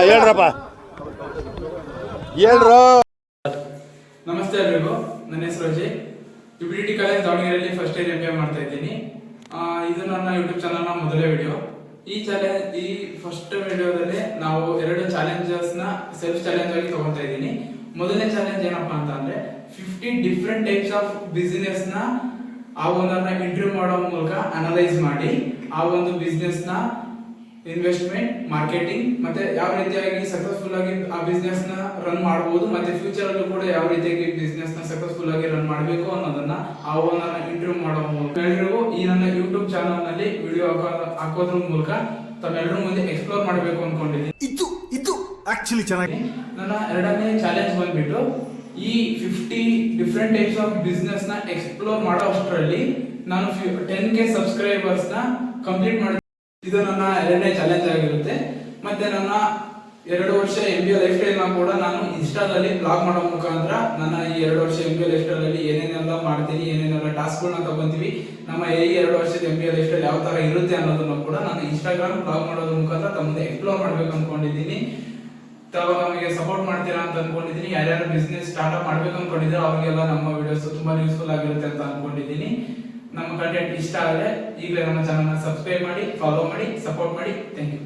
ಹೇಳ್ರಪ್ಪ ಹೇಳ್ರು. ನಮಸ್ತೆ ಎಲ್ರಿಗೂ, ನನ್ನ ಹೆಸರು ಅಜಯ್. ಯುಬಿಲಿಟಿ ಕಾಲೇಜ್ ದಾವಣಗೆರೆಯಲ್ಲಿ ಫಸ್ಟ್ ಇಯರ್ MBA ಮಾಡ್ತಾ ಇದ್ದೀನಿ. ಇದು ನನ್ನ ಯೂಟ್ಯೂಬ್ ಚಾನಲ್ನ ಮೊದಲನೇ ವಿಡಿಯೋ. ಈ ಫಸ್ಟ್ ವಿಡಿಯೋದಲ್ಲಿ ನಾವು 2 ಚಾಲೆಂಜಸ್ ನ ಸೆಲ್ಫ್ ಚಾಲೆಂಜ್ ಆಗಿ ತಗೊಳ್ತಾ ಇದ್ದೀನಿ. ಮೊದಲನೇ ಚಾಲೆಂಜ್ ಏನಪ್ಪಾ ಅಂತ ಅಂದ್ರೆ 50 ಡಿಫ್ರೆಂಟ್ ಟೈಪ್ಸ್ ಆಫ್ ಬಿಸಿನೆಸ್ ನ ಆ ಒಂದನ್ನ ಇಂಟರ್ವ್ಯೂ ಮಾಡೋ ಮೂಲಕ ಅನಲೈಸ್ ಮಾಡಿ ಆ ಒಂದು ಬಿಸ್ನೆಸ್ ನ ಇನ್ವೆಸ್ಟ್ಮೆಂಟ್, ಮಾರ್ಕೆಟಿಂಗ್ ಮತ್ತೆ ಯಾವ ರೀತಿಯಾಗಿ ಸಕ್ಸಸ್ಫುಲ್ ಆಗಿ ಆ ಬಿಸ್ನೆಸ್ ನ ರನ್ ಮಾಡಬಹುದು, ಮತ್ತೆ ಫ್ಯೂಚರ್ ಅಲ್ಲೂ ಕೂಡ ಯಾವ ರೀತಿಯಾಗಿ ಬಿಸ್ನೆಸ್ ನ ಸಕ್ಸಸ್ಫುಲ್ ಆಗಿ ರನ್ ಮಾಡಬೇಕು ಅನ್ನೋದನ್ನ ಆ ಓನರ್ನ ಇಂಟರ್ವ್ಯೂ ಮಾಡೋ ಮೂಲಕ ಎಲ್ರಿಗೂ ಈ ನನ್ನ ಯೂಟ್ಯೂಬ್ ಚಾನಲ್ ನಲ್ಲಿ ವಿಡಿಯೋ ಹಾಕೋದ್ರ ಮೂಲಕ ತಮ್ಮೆಲ್ಲರೂ ಮುಂದೆ ಎಕ್ಸ್ಪ್ಲೋರ್ ಮಾಡಬೇಕು ಅನ್ಕೊಂಡಿದ್ದೀನಿ. ಇದು ಆಕ್ಚುಲಿ ಚೆನ್ನಾಗಿ. ನನ್ನ ಎರಡನೇ ಚಾಲೆಂಜ್ ಬಂದ್ಬಿಟ್ಟು ಈ 50 ಡಿಫ್ರೆಂಟ್ ಟೈಪ್ಸ್ ಆಫ್ ಬಿಸ್ನೆಸ್ ನ ಎಕ್ಸ್ಪ್ಲೋರ್ ಮಾಡೋ ಅಷ್ಟರಲ್ಲಿ ನಾನು 10K ಸಬ್ಸ್ಕ್ರೈಬರ್ಸ್ ನ ಕಂಪ್ಲೀಟ್ ಮಾಡಿ, ಇದು ನನ್ನ ಎರಡನೇ ಚಾಲೆಂಜ್ ಆಗಿರುತ್ತೆ. ಮತ್ತೆ ನನ್ನ 2 ವರ್ಷ MBA ಲೈಫ್ ಸ್ಟೈಲ್ ನ ಕೂಡ ನಾನು ಇನ್ಸ್ಟಾದಲ್ಲಿ ಬ್ಲಾಗ್ ಮಾಡೋ ಮುಖಾಂತರ ನನ್ನ ಈ 2 ವರ್ಷ MBA ಲೈಫ್ ಸ್ಟೈಲ್ ಅಲ್ಲಿ ಏನೇನೆಲ್ಲ ಮಾಡ್ತೀನಿ, ಏನೇನೆಲ್ಲ ಟಾಸ್ಕ್ ಗಳನ್ನ ತಗೊಂತೀವಿ, ನಮ್ಮ ಈ 2 ವರ್ಷದ MBA ಲೈಫ್ ಸ್ಟೈಲ್ ಯಾವ ತರ ಇರುತ್ತೆ ಅನ್ನೋದನ್ನು ಕೂಡ ನಾನು ಇನ್ಸ್ಟಾಗ್ರಾಮ್ ಬ್ಲಾಗ್ ಮಾಡೋದ್ರ ಮುಖಾಂತರ ತಮ್ಮದೇ ಎಕ್ಸ್ಪ್ಲೋರ್ ಮಾಡ್ಬೇಕು ಅನ್ಕೊಂಡಿದ್ದೀನಿ. ತಾವು ನಮಗೆ ಸಪೋರ್ಟ್ ಮಾಡ್ತೀರಾ ಅಂತ ಅನ್ಕೊಂಡಿದ್ದೀನಿ. ಯಾರ್ಯಾರು ಬಿಸ್ನೆಸ್ ಸ್ಟಾರ್ಟ್ ಅಪ್ ಮಾಡ್ಬೇಕು ಅನ್ಕೊಂಡಿದ್ರೆ ಅವ್ರಿಗೆಲ್ಲ ನಮ್ಮ ವಿಡಿಯೋಸ್ ತುಂಬಾ ಯೂಸ್ಫುಲ್ ಆಗಿರುತ್ತೆ ಅಂತ ಅನ್ಕೊಂಡಿದ್ದೀನಿ. ನಮ್ಮ ಕಂಟೆಂಟ್ ಇಷ್ಟ ಆದರೆ ಈಗಲೇ ನಮ್ಮ ಚಾನಲ್ನ ಸಬ್ಸ್ಕ್ರೈಬ್ ಮಾಡಿ, ಫಾಲೋ ಮಾಡಿ, ಸಪೋರ್ಟ್ ಮಾಡಿ. Thank you.